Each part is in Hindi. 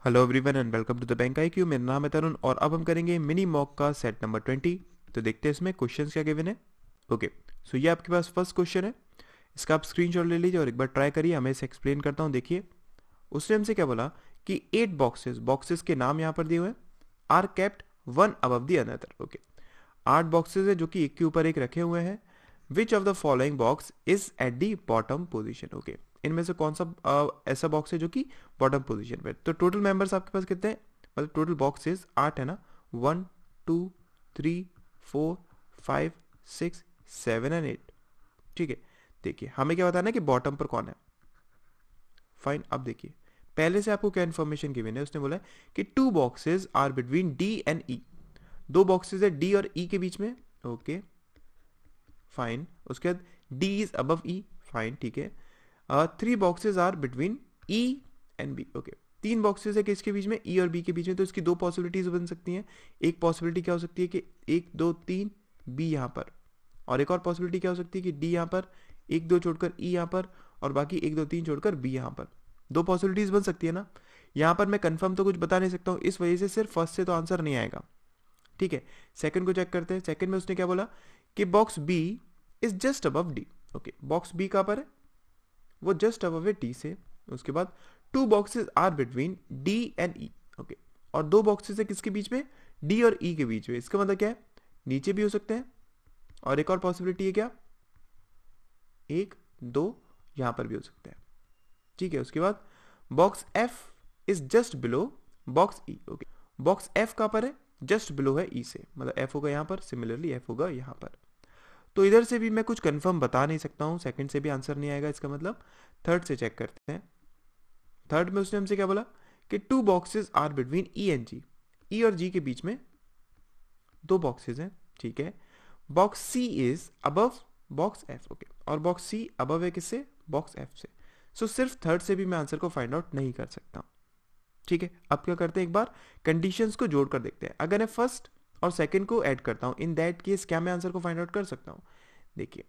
Hello everyone and welcome to the bank IQ. मेरा नाम है तरुण और अब हम करेंगे मिनी मॉक का सेट नंबर 20। तो देखते हैं इसमें क्वेश्चंस क्या गिवन है। ओके, सो ये आपके पास फर्स्ट क्वेश्चन है। इसका आप स्क्रीनशॉट ले लीजिए और एक बार ट्राई करिए। मैं इसे एक्सप्लेन करता हूँ। देखिए, उसने हमसे क्या बोला कि 8 बॉक्सेस बॉक्सेस के नाम यहाँ पर दिए हुए हैं, are kept one above the another. Okay, 8 boxes है जो कि एक के ऊपर एक रखे हुए हैं। Which of the following box is at the bottom position. Okay, इनमें से कौन सा ऐसा बॉक्स है जो कि बॉटम पोजीशन पे। तो टोटल मेंबर्स आपके पास कितने हैं, मतलब टोटल बॉक्सेस 8 है ना। 1 2 3 4 5 6 7 एंड 8। ठीक है, देखिए हमें क्या बताना है कि बॉटम पर कौन है। फाइन, अब देखिए पहले से आपको क्या इन्फॉर्मेशन गिवन है। उसने बोला है कि 2 boxes are between D and E. 2 boxes है डी और ई के बीच में। ओके फाइन, उसके बाद D is above E. Fine, ठीक है। 3 boxes are between E and B. Okay, 3 boxes है किसके बीच में, ई और बी के बीच में। तो इसकी 2 पॉसिबिलिटीज बन सकती हैं। एक पॉसिबिलिटी क्या हो सकती है कि 1 2 3 बी यहाँ पर, और एक और पॉसिबिलिटी क्या हो सकती है कि डी यहाँ पर, 1 2 छोड़कर ई यहाँ पर, और बाकी 1 2 3 छोड़कर बी यहाँ पर। 2 पॉसिबिलिटीज बन सकती है ना। यहाँ पर मैं कंफर्म तो कुछ बता नहीं सकता हूँ, इस वजह से सिर्फ फर्स्ट से तो आंसर नहीं आएगा। ठीक है, सेकंड को चेक करते हैं। सेकंड में उसने क्या बोला कि box B is just above D. Okay, box B कहाँ पर है, वो जस्ट अबव है डी से। उसके बाद 2 boxes are between D and E. Okay, और 2 बॉक्सेस है किसके बीच में, डी और ई के बीच में। इसका मतलब क्या है, नीचे भी हो सकते हैं, और एक और पॉसिबिलिटी है क्या, 1 2 यहां पर भी हो सकते हैं। ठीक है, उसके बाद box F is just below box E. Okay, box F कहां पर है, जस्ट बिलो है ई से, मतलब एफ होगा यहां पर, सिमिलरली एफ होगा यहां पर। तो इधर से भी मैं कुछ कंफर्म बता नहीं सकता हूं, सेकंड से भी आंसर नहीं आएगा। इसका मतलब थर्ड से चेक करते हैं। थर्ड में उसने हमसे क्या बोला कि 2 boxes are between E and G. E और जी के बीच में 2 बॉक्सेस हैं। ठीक है, box C is above box F. Okay, और बॉक्स सी अबव है किससे, बॉक्स एफ से। सो सिर्फ थर्ड से भी मैं आंसर को फाइंड आउट नहीं कर सकता। ठीक है, अब क्या करते हैं, एक बार कंडीशंस को जोड़कर देखते हैं। अगर मैं फर्स्ट और सेकंड को ऐड करता हूं, इन दैट केस क्या मैं आंसर को फाइंड आउट कर सकता हूं। देखिए,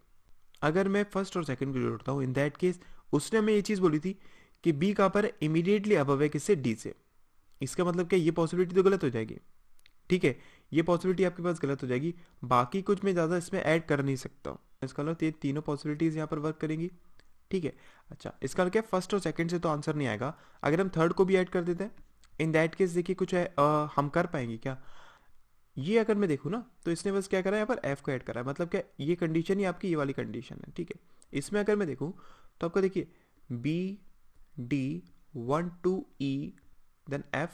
अगर मैं फर्स्ट और सेकंड को जोड़ता हूं, इन दैट केस उसने हमें ये चीज बोली थी कि बी कहां पर इमीडिएटली अबव है किससे, डी से। इसका मतलब क्या, ये पॉसिबिलिटी तो गलत हो जाएगी। ठीक है, ये पॉसिबिलिटी आपके पास गलत हो जाएगी। बाकी कुछ मैं ज़्यादा इसमें ऐड कर नहीं सकता हूँ। इसका मतलब ये तीनों पॉसिबिलिटीज़ यहाँ पर वर्क करेंगी। ठीक है, अच्छा इसका मतलब क्या, फर्स्ट और सेकंड से तो आंसर नहीं आएगा। अगर हम थर्ड को भी ऐड कर देते हैं, इन दैट केस देखिए कुछ है, हम कर पाएंगे क्या। ये अगर मैं देखूँ ना, तो इसने बस क्या करा है, यहाँ पर एफ को ऐड करा है। मतलब क्या, ये कंडीशन ही आपकी ये वाली कंडीशन है। ठीक है, इसमें अगर मैं देखूँ तो आपको देखिए B D 1 2 E then F.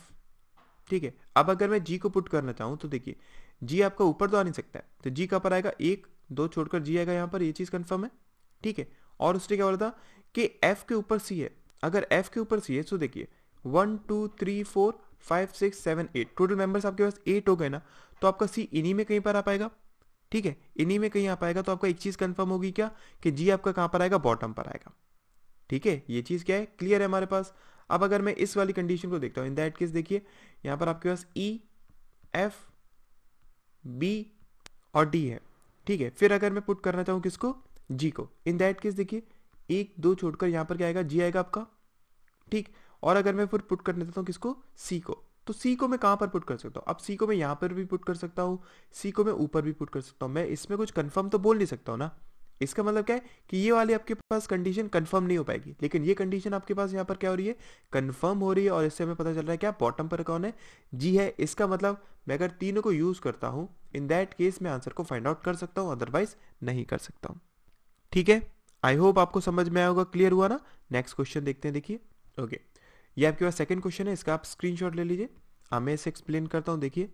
ठीक है, अब अगर मैं जी को पुट करना चाहूँ तो देखिए जी आपका ऊपर तो आ नहीं सकता है, तो जी कहाँ पर आएगा, 1 2 छोड़कर जी आएगा यहाँ पर, ये चीज़ कंफर्म है। ठीक है, और उसने क्या बोला था कि एफ के ऊपर सी है। अगर एफ के ऊपर सी है तो देखिए 1 2 3 4 5 6 7 8 टोटल मेंबर्स आपके पास 8 हो गए ना। तो आपका सी इन्हीं में कहीं पर आ पाएगा। ठीक है, इन्हीं में कहीं आ पाएगा। तो आपका एक चीज़ कंफर्म होगी क्या, कि जी आपका कहाँ पर आएगा, बॉटम पर आएगा। ठीक है, ये चीज़ क्या है, क्लियर है हमारे पास। अब अगर मैं इस वाली कंडीशन को देखता हूँ, इन दैट केस देखिए यहाँ पर आपके पास ई एफ बी और डी है। ठीक है, फिर अगर मैं पुट करना चाहूँ किसको, जी को, इन दैट केस देखिए 1 2 छोड़कर यहाँ पर क्या आएगा, जी आएगा आपका। ठीक, और अगर मैं फिर पुट करना चाहता हूँ किसको, सी को, तो सी को मैं कहाँ पर पुट कर सकता हूँ। अब सी को मैं यहाँ पर भी पुट कर सकता हूँ, सी को मैं ऊपर भी पुट कर सकता हूँ। मैं इसमें कुछ कंफर्म तो बोल नहीं सकता हूँ ना। इसका मतलब क्या है कि ये वाली आपके पास कंडीशन कंफर्म नहीं हो पाएगी, लेकिन ये कंडीशन आपके पास यहाँ पर क्या हो रही है, कंफर्म हो रही है। और इससे हमें पता चल रहा है क्या, बॉटम पर कौन है, जी है। इसका मतलब मैं अगर तीनों को यूज करता हूँ, इन दैट केस मैं आंसर को फाइंड आउट कर सकता हूँ, अदरवाइज नहीं कर सकता हूँ। ठीक है, आई होप आपको समझ में आया होगा, क्लियर हुआ ना। नेक्स्ट क्वेश्चन देखते हैं। देखिए, ओके, ये आपके पास सेकंड क्वेश्चन है, इसका आप स्क्रीनशॉट ले लीजिए। मैं इसे एक्सप्लेन करता हूँ। देखिए,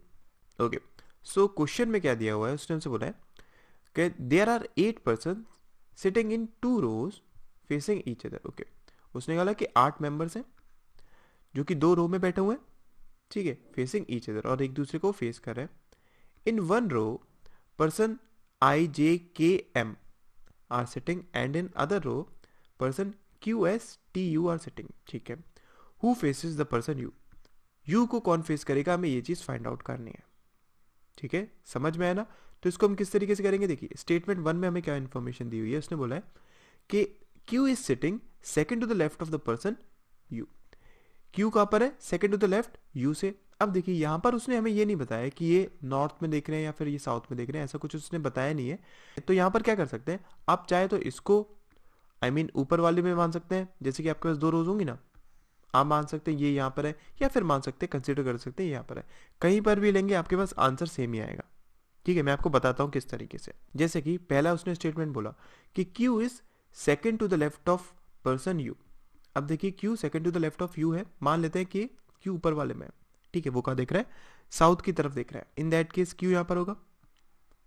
ओके, सो क्वेश्चन में क्या दिया हुआ है, उसने हमसे बोला है कि there are 8 person sitting in 2 rows facing each other. Okay, उसने कहा कि 8 मेंबर्स हैं जो कि 2 रो में बैठे हुए हैं। ठीक है, फेसिंग ईच अदर, और एक दूसरे को फेस कर रहे हैं। In one row person I J K M are sitting and in other row person Q S T U are sitting. ठीक है, who faces the person U, U को कौन फेस करेगा, हमें ये चीज़ फाइंड आउट करनी है। ठीक है, समझ में आया ना। तो इसको हम किस तरीके से करेंगे, देखिए स्टेटमेंट 1 में हमें क्या इन्फॉर्मेशन दी हुई है। उसने बोला है कि Q is sitting second to the left of the person U. Q कहाँ पर है, second to the left U से। अब देखिए यहाँ पर उसने हमें ये नहीं बताया कि ये नॉर्थ में देख रहे हैं या फिर ये साउथ में देख रहे हैं, ऐसा कुछ उसने बताया नहीं है। तो यहाँ पर क्या कर सकते हैं, आप चाहे तो इसको ऊपर वाले में मान सकते हैं, जैसे कि आपके पास 2 रोज होंगी ना, आप मान सकते हैं ये यहाँ पर है, या फिर मान सकते हैं, कंसिडर कर सकते हैं यहाँ पर है। कहीं पर भी लेंगे आपके पास आंसर सेम ही आएगा। ठीक है, मैं आपको बताता हूँ किस तरीके से। जैसे कि पहला उसने स्टेटमेंट बोला कि Q is second to the left of person U. अब देखिए Q second to the left of U है, मान लेते हैं कि क्यू ऊपर वाले में है। ठीक है, वो कहाँ देख रहा है, साउथ की तरफ देख रहा है। इन दैट केस क्यू यहाँ पर होगा,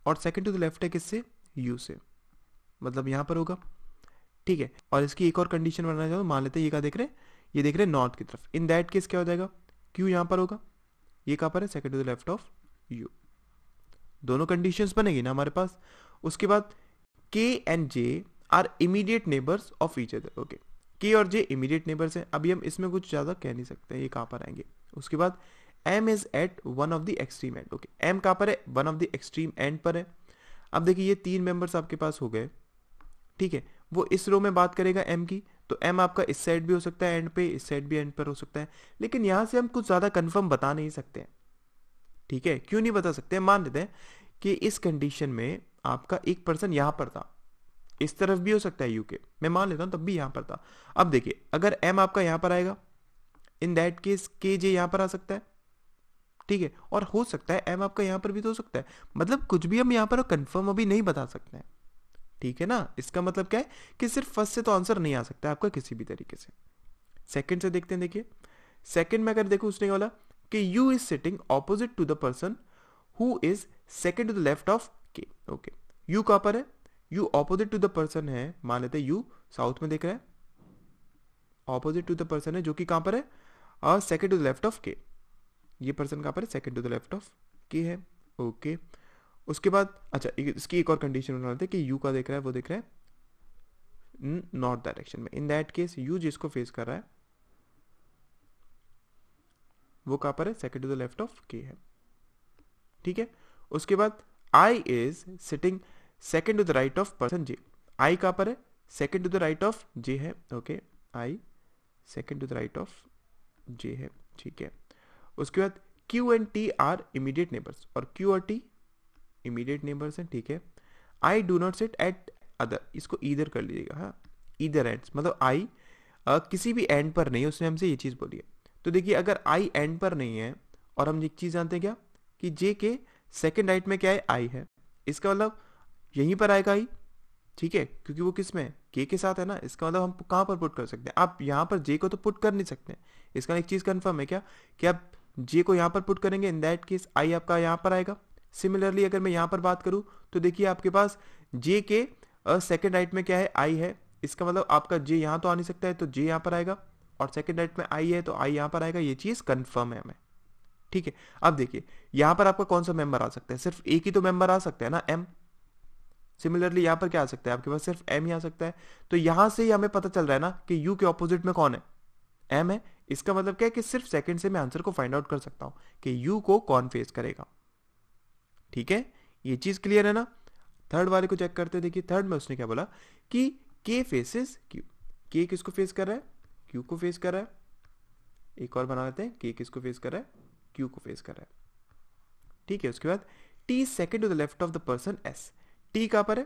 और सेकंड टू द लेफ्ट है किससे, यू से, मतलब यहाँ पर होगा। ठीक है, और इसकी एक और कंडीशन बनाना चाहूँ, मान लेते हैं ये कहाँ देख रहे हैं, ये देख रहे हैं नॉर्थ की तरफ। इन दैट केस क्या हो जाएगा, क्यू यहाँ पर होगा, ये कहाँ पर है, second to the left of U. दोनों कंडीशंस बनेगी ना हमारे पास। उसके बाद K and J are immediate neighbours of each other. Okay, K और जे इमीडिएट नेबर्स हैं। अभी हम इसमें कुछ ज़्यादा कह नहीं सकते, ये कहाँ पर आएंगे। उसके बाद M is at one of the extreme end. Okay, M कहाँ पर है, one of the extreme end पर है। अब देखिए ये 3 मेंबर्स आपके पास हो गए। ठीक है, वो इस रो में बात करेगा एम की, तो एम आपका इस साइड भी हो सकता है एंड पे, इस साइड भी एंड पर हो सकता है। लेकिन यहाँ से हम कुछ ज़्यादा कंफर्म बता नहीं सकते हैं। ठीक है, क्यों नहीं बता सकते, मान लेते हैं कि इस कंडीशन में आपका एक पर्सन यहां पर था, इस तरफ भी हो सकता है यूके, मैं मान लेता हूं तब भी यहां पर था। अब देखिए अगर एम आपका यहां पर आएगा, इन दैट केस के जे यहां पर आ सकता है। ठीक है, और हो सकता है एम आपका यहां पर भी तो हो सकता है, मतलब कुछ भी हम यहां पर कंफर्म अभी नहीं बता सकते हैं। ठीक है ना, इसका मतलब क्या है कि सिर्फ फर्स्ट से तो आंसर नहीं आ सकता है आपका किसी भी तरीके से। सेकंड से देखते हैं। देखिए सेकंड में अगर देखो उसने बोला कि U is sitting opposite to the person who is second to the left of K. Okay, U कहां पर है, U opposite to the person है, मान लेते हैं यू साउथ में देख रहा है, ऑपोजिट टू द पर्सन है जो कि कहां पर है, और second to the left of K. ये पर्सन कहां पर है, second to the left of K है। ओके, उसके बाद अच्छा इसकी एक और कंडीशन बना लेते हैं कि यू का देख रहा है, वो देख रहा है नॉर्थ डायरेक्शन में। इन दैट केस यू जिसको फेस कर रहा है वो कहां पर है, second to the left of K है। ठीक है, उसके बाद I is sitting second to the right of person J. I कहां पर है, second to the right of J है। Okay, I second to the right of J है। ठीक है, उसके बाद Q and T are immediate neighbours, और क्यू और टी इमीडिएट नेबर्स हैं। ठीक है, I do not sit at other, इसको ईदर कर लीजिएगा। हाँ, ईदर एंड्स, मतलब आई किसी भी एंड पर नहीं, उसने हमसे ये चीज बोली है। तो देखिए अगर आई एंड पर नहीं है, और हम एक चीज जानते हैं क्या कि जे के सेकंड राइट में क्या है, आई है, इसका मतलब यहीं पर आएगा आई। ठीक है, क्योंकि वो किस में है, के साथ है ना, इसका मतलब हम कहां पर पुट कर सकते हैं, आप यहां पर जे को तो पुट कर नहीं सकते। इसका एक चीज कंफर्म है क्या कि आप जे को यहां पर पुट करेंगे, इन दैट केस आई आपका यहां पर आएगा। सिमिलरली अगर मैं यहां पर बात करूं तो देखिए आपके पास जे के सेकंड राइट में क्या है, आई है, इसका मतलब आपका जे यहां तो आ नहीं सकता है, तो जे यहां पर आएगा, और सेकंड राइट में आई है तो आई यहां पर आएगा। ये चीज कंफर्म है हमें। ठीक है, अब देखिए यहां पर आपका कौन सा मेंबर आ सकता है, सिर्फ एक ही तो मेंबर आ सकता है ना, एम। सिमिलरली यहां पर क्या आ सकता है आपके पास, सिर्फ एम ही आ सकता है। तो यहां से ही हमें पता चल रहा है ना कि यू के ऑपोजिट में कौन है, एम है। इसका मतलब क्या है कि सिर्फ सेकंड से मैं आंसर को फाइंड आउट कर सकता हूं कि यू को कौन फेस करेगा। ठीक है, ये चीज क्लियर है ना। थर्ड वाले को चेक करते हैं। देखिए थर्ड में उसने क्या बोला कि के फेसेस क्यू। के किसको फेस कर रहा है, क्यू को फेस कर रहा है। एक और बना लेते हैं, के किसको फेस कर रहा है, क्यू को फेस कर रहा है। ठीक है, उसके बाद T second to the left of the person S. T कहां पर है,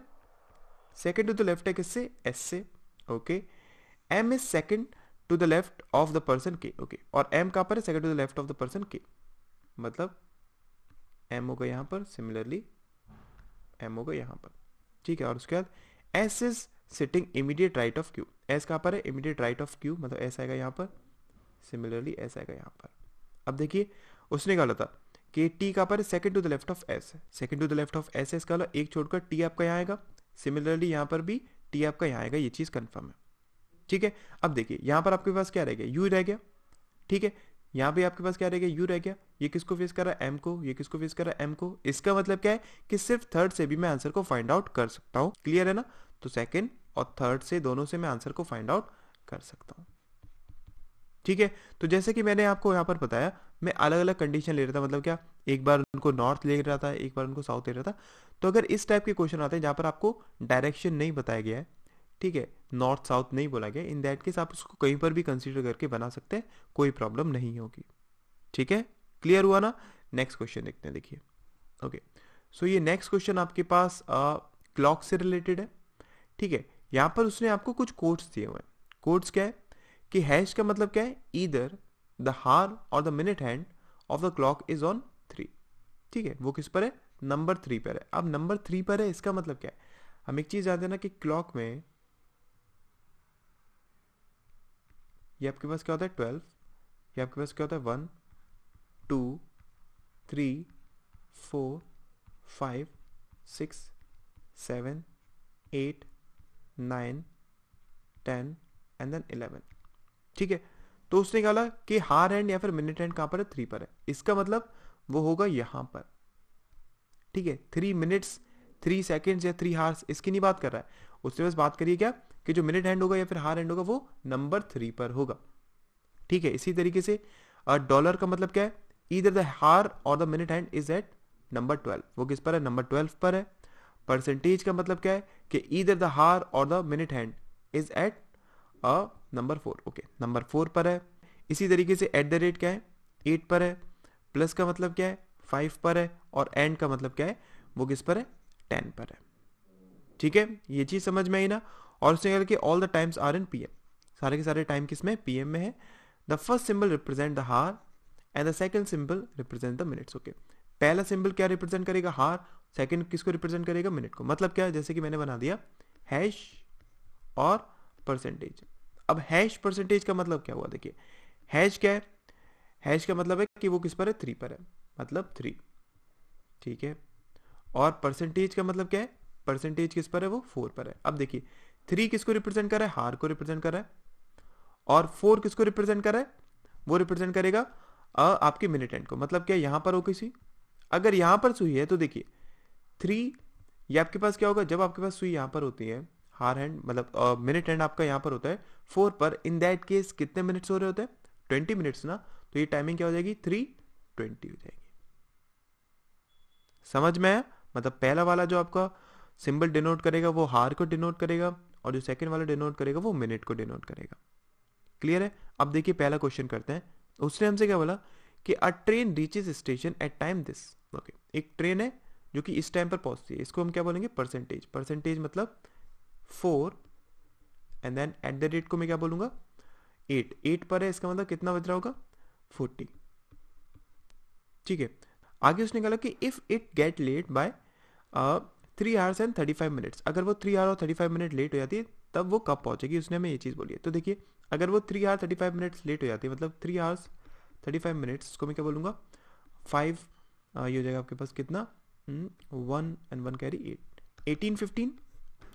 सेकंड टू द लेफ्ट है किससे, एस से। Okay, M is second to the left of the person K. Okay, और एम कहां पर है, second to the left of the person K, मतलब एम होगा यहां पर, सिमिलरली एम होगा यहां पर। ठीक है, और उसके बाद S is sitting immediate right of Q. S कहां पर है, इमीडिएट राइट ऑफ क्यू, मतलब एस आएगा यहां पर, सिमिलरली एस आएगा यहां पर। अब देखिए उसने क्या बोला था कि टी कहां पर है, second to the left of S. Second to the left of S है, इसका मतलब एक छोड़कर टी आपका यहां आएगा, सिमिलरली यहां पर भी टी आपका यहां आएगा। ये चीज कंफर्म है। ठीक है, अब देखिए यहां पर आपके पास क्या रह गया, यू रह गया। ठीक है, यहां पे आपके पास क्या रह गया, यू रह गया। ये किसको फेस कर रहा है, एम को। ये किसको फेस कर रहा है, एम को। इसका मतलब क्या है कि सिर्फ थर्ड से भी मैं आंसर को फाइंड आउट कर सकता हूं। क्लियर है ना, तो सेकंड और थर्ड से दोनों से मैं आंसर को फाइंड आउट कर सकता हूं। ठीक है, तो जैसे कि मैंने आपको यहाँ पर बताया, मैं अलग अलग कंडीशन ले रहा था, मतलब क्या, एक बार उनको नॉर्थ ले रहा था, एक बार उनको साउथ ले रहा था। तो अगर इस टाइप के क्वेश्चन आते हैं जहां पर आपको डायरेक्शन नहीं बताया गया है ठीक है, नॉर्थ साउथ नहीं बोला गया। इन दैट केस आप उसको कहीं पर भी कंसीडर करके बना सकते हैं, कोई प्रॉब्लम नहीं होगी। ठीक है, क्लियर हुआ ना। नेक्स्ट क्वेश्चन देखते हैं, देखिए। ओके, सो ये नेक्स्ट क्वेश्चन आपके पास क्लॉक से रिलेटेड है। ठीक है, यहाँ पर उसने आपको कुछ कोड्स दिए हुए हैं। कोड्स क्या है कि हैश का मतलब क्या है, either the hour or the minute hand of the clock is on 3। ठीक है, वो किस पर है, नंबर 3 पर है। अब नंबर 3 पर है, इसका मतलब क्या है, हम एक चीज जानते हैं ना कि क्लॉक में ये आपके पास क्या होता है 12, ये आपके पास क्या होता है 1 2 3 4 5 6 7 8 9 10 एंड देन 11। ठीक है, तो उसने कहा कि हार हैंड या फिर मिनट हैंड कहां पर है, 3 पर है। इसका मतलब वो होगा यहां पर। ठीक है, 3 मिनट्स 3 सेकेंड्स या 3 हार्स, इसकी नहीं बात कर रहा है। उसने बस बात करिए क्या कि जो मिनट हैंड होगा या फिर हार हैंड होगा वो नंबर 3 पर होगा। ठीक है, इसी तरीके से डॉलर का मतलब क्या है, either the hour or the minute hand is at number 12, वो किस पर है, नंबर 12 पर है। परसेंटेज का मतलब क्या है कि either the hour or the minute hand is at number 4, okay, number 4 पर है। इसी तरीके से एट द रेट क्या है, 8 पर है। प्लस का मतलब क्या है, 5 पर है। और एंड का मतलब क्या है, वो किस पर है, 10 पर है। ठीक है, ये चीज समझ में आई ना। और उसने कहा कि all the times are in PM, सारे के सारे टाइम किस में, पीएम में है। The first symbol represent the hour and the second symbol represent the minutes. Okay, पहला सिंबल क्या रिप्रेजेंट करेगा, हार। सेकंड किसको रिप्रेजेंट करेगा, मिनट को। मतलब क्या है, जैसे कि मैंने बना दिया हैश और परसेंटेज। अब हैश परसेंटेज का मतलब क्या हुआ, देखिए हैश क्या है, हैश का मतलब है कि वो किस पर है, 3 पर है, मतलब 3। ठीक है, और परसेंटेज का मतलब क्या है, परसेंटेज किस पर है, वो 4 पर है। अब देखिए 3 किसको रिप्रेजेंट कर रहा है, हार को रिप्रेजेंट कर रहा है। और 4 किसको रिप्रेजेंट कर रहा है, वो रिप्रेजेंट करेगा आपके मिनट हैंड को। मतलब क्या, यहां पर हो किसी, अगर यहां पर सुई है तो देखिए 3, ये आपके पास क्या होगा, जब आपके पास सुई यहां पर होती है, हार हैंड मतलब मिनट हैंड आपका यहां पर होता है 4 पर, इन दैट केस कितने मिनट्स हो रहे होते हैं, 20 मिनट्स ना। तो ये टाइमिंग क्या हो जाएगी, 3:20 हो जाएगी। समझ में आया, मतलब पहला वाला जो आपका सिंबल डिनोट करेगा वो हार को डिनोट करेगा, और जो सेकंड वाला डिनोट करेगा वो मिनट को डिनोट करेगा। क्लियर है। अब देखिए पहला क्वेश्चन करते हैं। उसने हमसे क्या बोला कि अ train reaches station at time this. Okay, एक ट्रेन है जो कि इस टाइम पर पहुंचती है, इसको हम क्या बोलेंगे, परसेंटेज। परसेंटेज मतलब 4 and then at the rate को मैं क्या बोलूंगा, 8 पर है, इसका मतलब कितना बज रहा होगा, 40। ठीक है, आगे उसने कहा कि if it get late by 3 hours and 35 minutes, अगर वो 3 आवर और 35 मिनट लेट हो जाती है तब वो कब पहुंचेगी, उसने हमें ये चीज़ बोली है। तो देखिए अगर वो 3 आवर 35 मिनट्स लेट हो जाती है, मतलब 3 आवर्स 35 मिनट्स, उसको मैं क्या बोलूँगा 5, ये हो जाएगा आपके पास कितना, 1 एंड 1 कैरी 8, 18:15।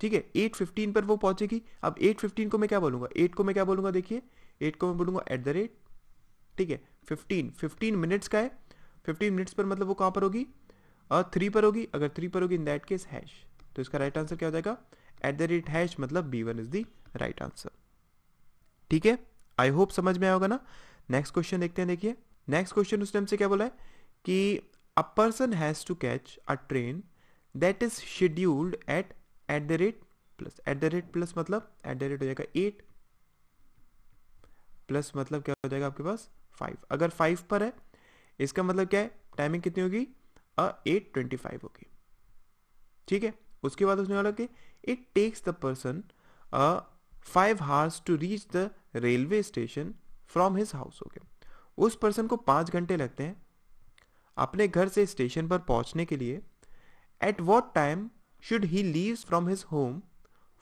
ठीक है, 8:15 पर वो पहुंचेगी। अब 8:15 को मैं क्या बोलूँगा, 8 को मैं क्या बोलूँगा, देखिए 8 को मैं बोलूँगा एट द रेट। ठीक है, 15 मिनट्स का है, 15 मिनट्स पर मतलब वो कहाँ पर होगी, 3 पर होगी। अगर 3 पर होगी इन दैट केस हैश, तो इसका राइट आंसर क्या हो जाएगा, एट द रेट हैश, मतलब B1 is the right answer. ठीक है, आई होप समझ में आया होगा ना। नेक्स्ट क्वेश्चन देखते हैं। देखिए नेक्स्ट क्वेश्चन उसने हमसे क्या बोला है कि a person has to catch a train that is scheduled at the rate plus. At the rate plus मतलब एट द रेट हो जाएगा 8 प्लस मतलब क्या हो जाएगा आपके पास 5। अगर 5 पर है इसका मतलब क्या है, टाइमिंग कितनी होगी, 8:25 होगी। ठीक है, उसके बाद उसने बोला कि it takes the person 5 hours to reach the railway station from his house. Okay, उस पर्सन को 5 घंटे लगते हैं अपने घर से स्टेशन पर पहुंचने के लिए। At what time should he leaves from his home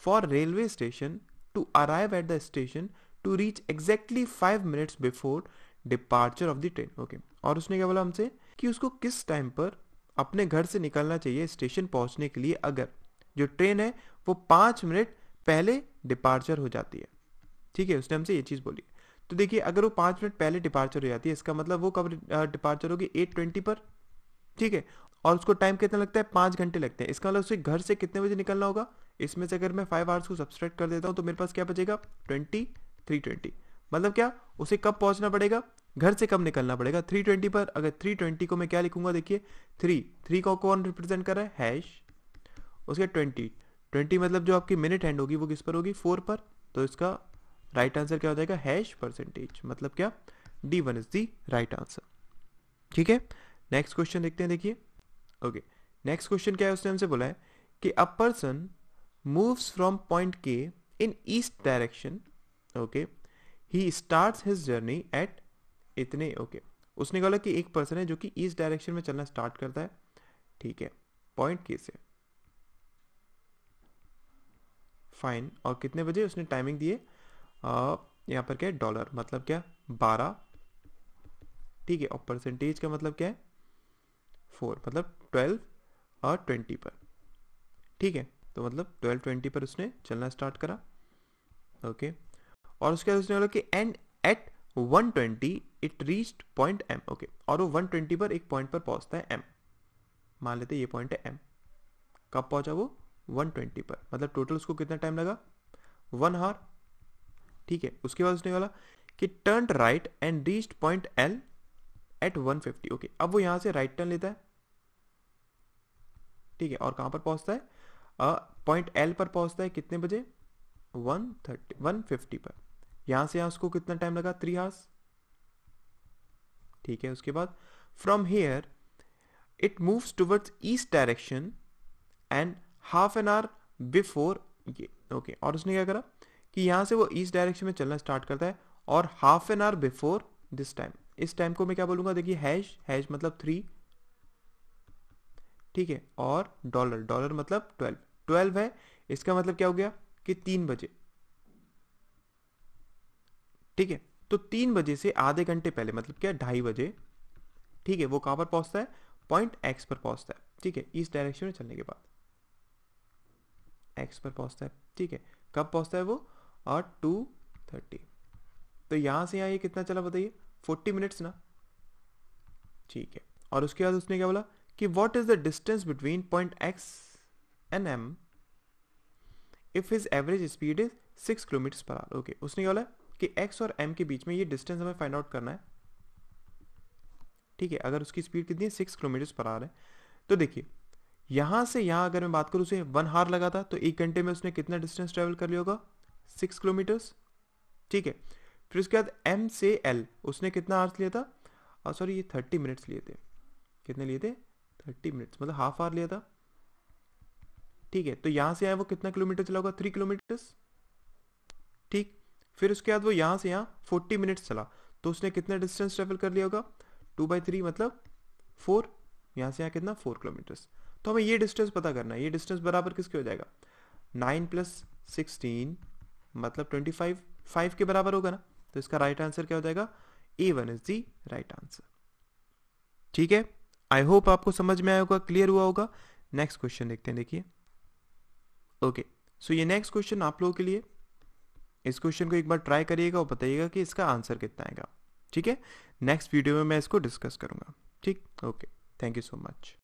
for railway station to arrive at the station to reach exactly 5 minutes before departure of the train. Okay, और उसने क्या बोला हमसे कि उसको किस टाइम पर अपने घर से निकलना चाहिए स्टेशन पहुंचने के लिए, अगर जो ट्रेन है वो 5 मिनट पहले डिपार्चर हो जाती है। ठीक है, उसने हमसे ये चीज़ बोली। तो देखिए अगर वो 5 मिनट पहले डिपार्चर हो जाती है, इसका मतलब वो कब डिपार्चर होगी, 8:20 पर। ठीक है, और उसको टाइम कितना लगता है, 5 घंटे लगते हैं। इसका मतलब उसे घर से कितने बजे निकलना होगा, इसमें से अगर मैं 5 आवर्स को सब्सट्रैक्ट कर देता हूँ तो मेरे पास क्या बचेगा, 3:20। मतलब क्या, उसे कब पहुंचना पड़ेगा, घर से कब निकलना पड़ेगा, 3:20 पर। अगर 3:20 को मैं क्या लिखूंगा, देखिए 3 को कौन रिप्रेजेंट कर रहा है, हैश, उसके 20 मतलब जो आपकी मिनट हैंड होगी वो किस पर होगी, 4 पर। तो इसका राइट आंसर क्या हो जाएगा, हैश परसेंटेज, मतलब क्या, D1 is the right answer. ठीक है, नेक्स्ट क्वेश्चन देखते हैं। देखिए ओके, नेक्स्ट क्वेश्चन क्या है, उसने हमसे बोला है कि a person moves from point K in east direction, okay, he starts his journey at इतने, ओके, उसने बोला कि एक पर्सन है जो कि ईस्ट डायरेक्शन में चलना स्टार्ट करता है, ठीक है, पॉइंट के से, फाइन, और कितने बजे, उसने टाइमिंग दिए यहाँ पर क्या है, डॉलर, मतलब क्या, 12, ठीक है, और परसेंटेज का मतलब क्या है, 4, मतलब 12 और 20 पर, ठीक है, तो मतलब 12-20 पर उसने चलना स्टार्ट करा, ओके, और उसके बाद उसने बोला कि and at 120 it reached point M, okay, और वो 120 पर एक पॉइंट पर पहुंचता है एम, मान लेते ये पॉइंट है एम, कब पहुंचा वो, 120 पर, मतलब टोटल उसको कितना टाइम लगा, 1 आवर, ठीक है। उसके बाद उसने बोला कि turn right and reached point L at 150, okay, अब वो यहां से राइट टर्न लेता है, ठीक है, और कहां पर पहुंचता है, पॉइंट एल पर पहुंचता है कितने बजे, 150 पर, यहां से यहां उसको कितना टाइम लगा, 3 आवर्स, ठीक है। उसके बाद from here it moves towards east direction and half an hour before ये, ओके, और उसने क्या करा कि यहां से वो ईस्ट डायरेक्शन में चलना स्टार्ट करता है और half an hour before this time, इस टाइम को मैं क्या बोलूंगा, देखिए हैश, हैश मतलब 3, ठीक है, और डॉलर, डॉलर मतलब 12, 12 है, इसका मतलब क्या हो गया कि 3 बजे, ठीक है, तो 3 बजे से आधे घंटे पहले, मतलब क्या, 2:30 बजे, ठीक है, वो कहां पर पहुंचता है, पॉइंट एक्स पर पहुंचता है, ठीक है, ईस्ट डायरेक्शन में चलने के बाद एक्स पर पहुंचता है, ठीक है, कब पहुंचता है वो, और 2:30, तो यहां से यहां ये कितना चला बताइए, 40 मिनट्स ना, ठीक है, और उसके बाद उसने क्या बोला कि what is the distance between point X and M if his average speed is 6 kilometre per hour, okay, उसने क्या बोला कि एक्स और एम के बीच में ये डिस्टेंस हमें फाइंड आउट करना है, ठीक है, अगर उसकी स्पीड कितनी है, 6 किलोमीटर पर आवर है, तो देखिए यहां से यहां अगर मैं बात करूं, उसे 1 आवर लगा था, तो 1 घंटे में उसने कितना डिस्टेंस ट्रेवल कर लिया होगा, 6 किलोमीटर्स, ठीक है। फिर उसके बाद एम से एल उसने कितना आवर्स लिया था, सॉरी ये 30 मिनट्स लिए थे, कितने लिए थे, 30 मिनट्स, मतलब हाफ आवर लिया था, ठीक है, तो यहां से आया वो कितना किलोमीटर चला होगा, 3 किलोमीटर्स, ठीक। फिर उसके बाद वो यहां से यहां 40 मिनट्स चला, तो उसने कितना डिस्टेंस ट्रेवल कर लिया होगा, 2/3 मतलब 4, यहां से यहां कितना, 4 किलोमीटर्स, तो हमें ये डिस्टेंस पता करना है, ये डिस्टेंस बराबर किसके हो जाएगा, 9 + 16 मतलब 25, 5 के बराबर होगा ना, तो इसका राइट आंसर क्या हो जाएगा, A1 is the right answer, ठीक है। आई होप आपको समझ में आया होगा, क्लियर हुआ होगा। नेक्स्ट क्वेश्चन देखते हैं, देखिए ओके, सो ये नेक्स्ट क्वेश्चन आप लोगों के लिए, इस क्वेश्चन को एक बार ट्राई करिएगा और बताइएगा कि इसका आंसर कितना आएगा, ठीक है। नेक्स्ट वीडियो में मैं इसको डिस्कस करूंगा, ठीक, okay, thank you so much.